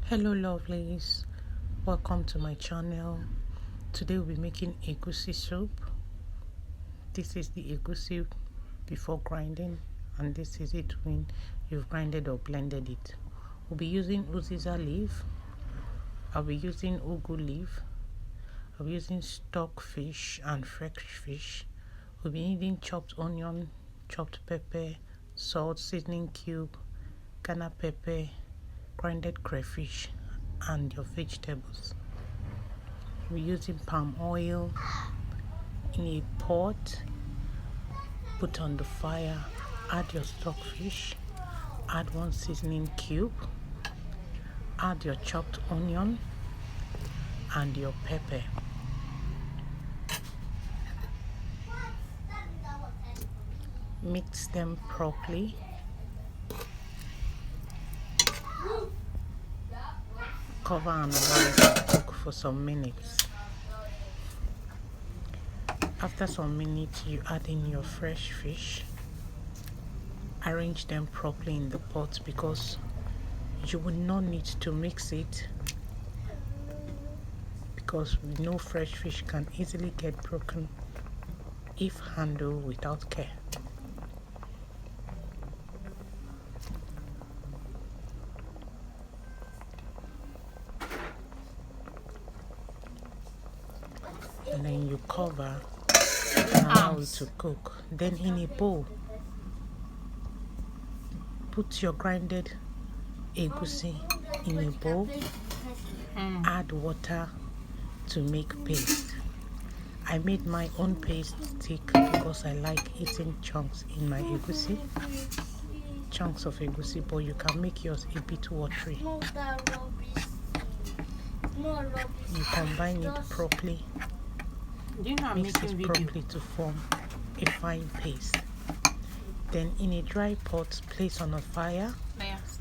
Hello lovelies, welcome to my channel. Today we'll be making Egusi soup. This is the Egusi before grinding, and this is it when you've grinded or blended it. We'll be using uziza leaf, I'll be using ugu leaf, I'll be using stock fish and fresh fish. We'll be needing chopped onion, chopped pepper, salt, seasoning cube, Ghana pepper, grinded crayfish, and your vegetables. We're using palm oil in a pot. Put on the fire, add your stockfish, add one seasoning cube, add your chopped onion and your pepper. Mix them properly. Cover and allow it to cook for some minutes. After some minutes, you add in your fresh fish. Arrange them properly in the pot because you will not need to mix it, because we know fresh fish can easily get broken if handled without care. And then you cover and allow it to cook. Then in a bowl, put your grinded egusi in a bowl. Add water to make paste. I made my own paste thick because I like eating chunks in my egusi. Chunks of egusi, but you can make yours a bit watery. You combine it properly. Mix it properly to form a fine paste. Then in a dry pot, place on a fire.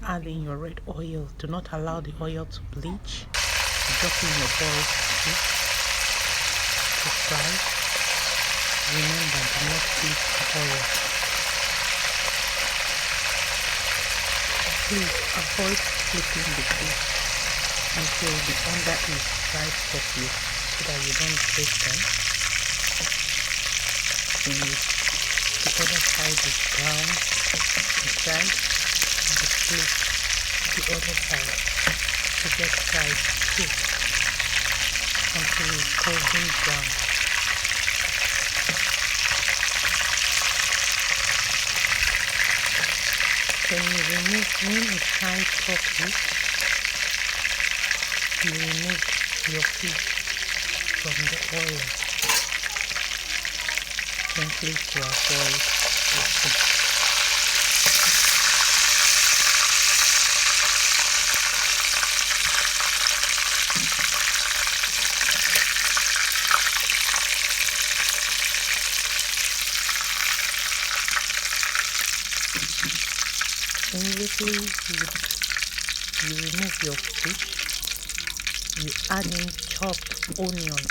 Add in your red oil. Do not allow the oil to bleach. Drop in your boiled fish to fry. Remember, do not bleach the oil. Please avoid flipping the fish until the under is fried properly so that you don't break them. When the other side is brown inside, you flip the other side to get fried too until it's golden brown. When it's fried properly, you remove your fish from the oil gently to avoid the Immediately you remove your fish, you add in chopped onion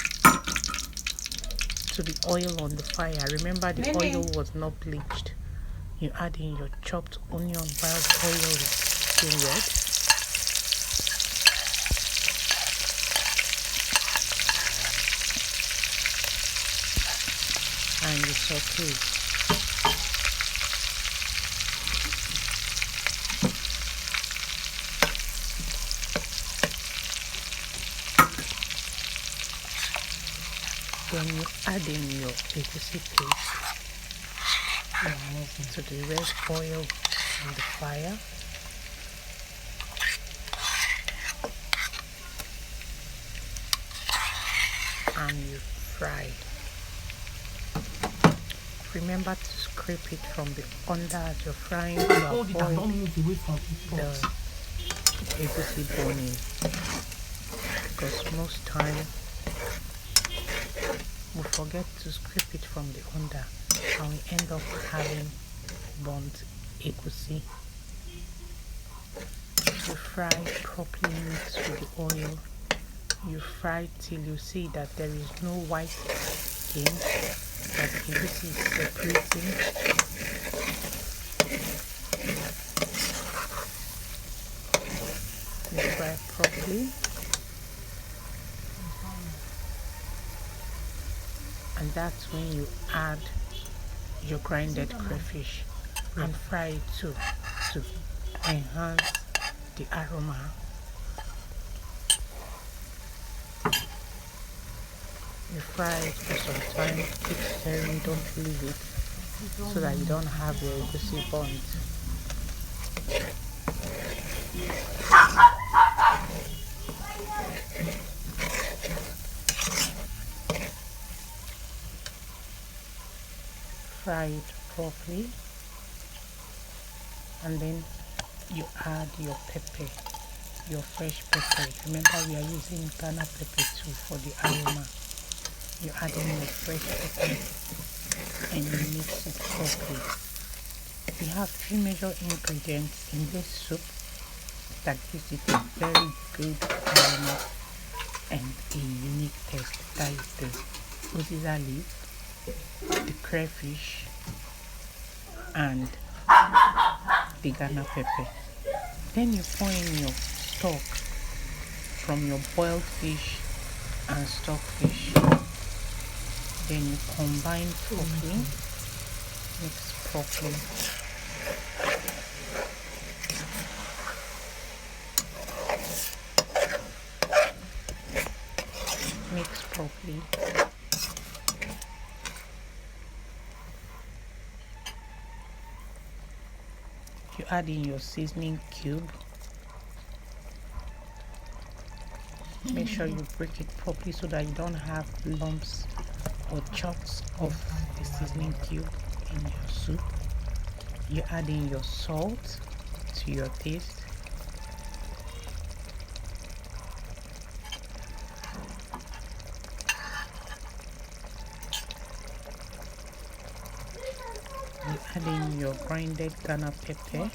to the oil on the fire. Remember, the oil was not bleached. You add in your chopped onion while the oil is still red. And you saute. Then you add in your egusi paste. You move into the red oil on the fire. And you fry. Remember to scrape it from the under as you're frying to avoid the egusi burning. Because most time we forget to scrape it from the under and we end up having burnt egusi. You fry properly mixed with the oil. You fry till you see that there is no white skin, that the egusi is separating. You fry properly, and that's when you add your grinded crayfish and fry it too to enhance the aroma. You fry it for some time, keep stirring, don't leave it, so that you don't have your egusi burnt. Fry it properly, and then you add your pepper, your fresh pepper. Remember, we are using Ghana pepper too for the aroma. You add in your fresh pepper and you mix it properly. We have 3 major ingredients in this soup that gives it a very good aroma and a unique taste. That is the uziza leaf, the crayfish, and the Ghana pepper. Then you pour in your stock from your boiled fish and stockfish. Then you combine properly, mix properly. Mix properly. You add in your seasoning cube. Make sure you break it properly so that you don't have lumps or chunks of the seasoning cube in your soup. You add in your salt to your taste. You add in your grinded Ghana pepper.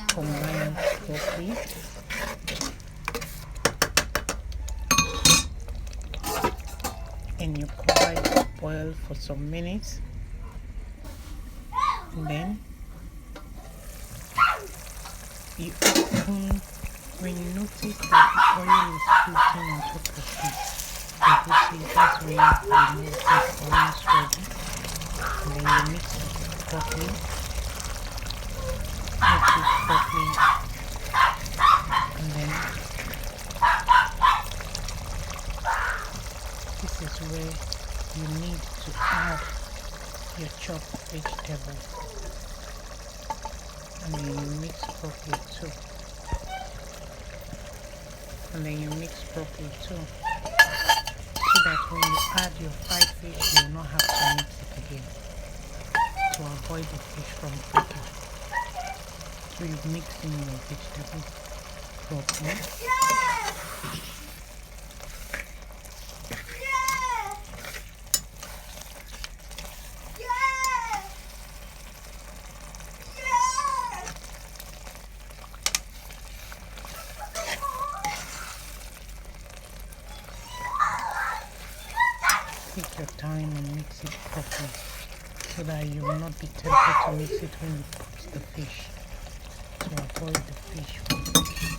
Combine properly. And you cover it to boil for some minutes. And then you open. When you notice that the oil is floating on top of it, that's when you know it's almost ready. And then you mix it properly. Mix it properly. And then this is where you need to add your chopped vegetable. And then you mix properly too. And then you mix properly too, so that when you add your fried fish, you will not have to mix it again to avoid the fish from breaking. So you mix in your vegetables properly. Take your time and mix it properly so that you will not be tempted to mix it when you put the fish, to avoid the fish from breaking.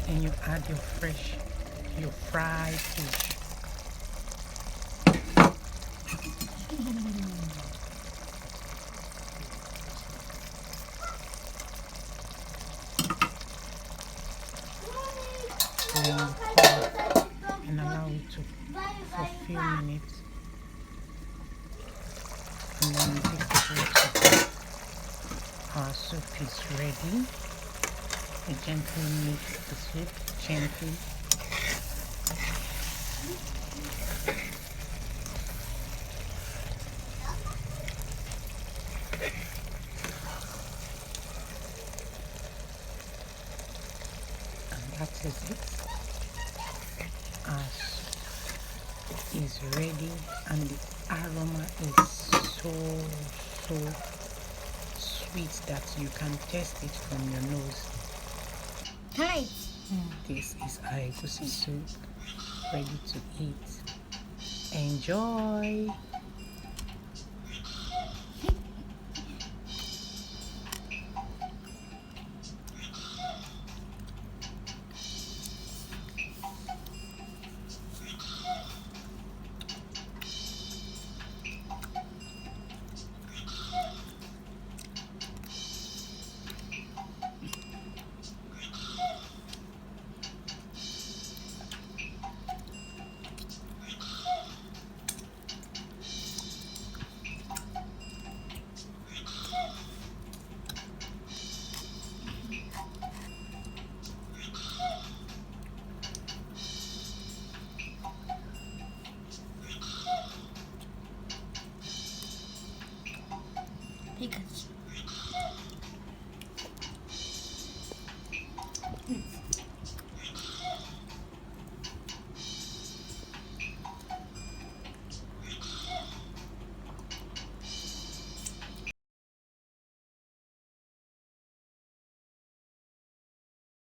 And you add your fried fish. And then you cover and allow it to for a few minutes. And then you take the water. Our soup is ready. You gently mix the soup, gently. And that is it. Our soup is ready, and the aroma is so sweet that you can taste it from your nose. Hi. This is our Egusi soup, ready to eat. Enjoy. He can.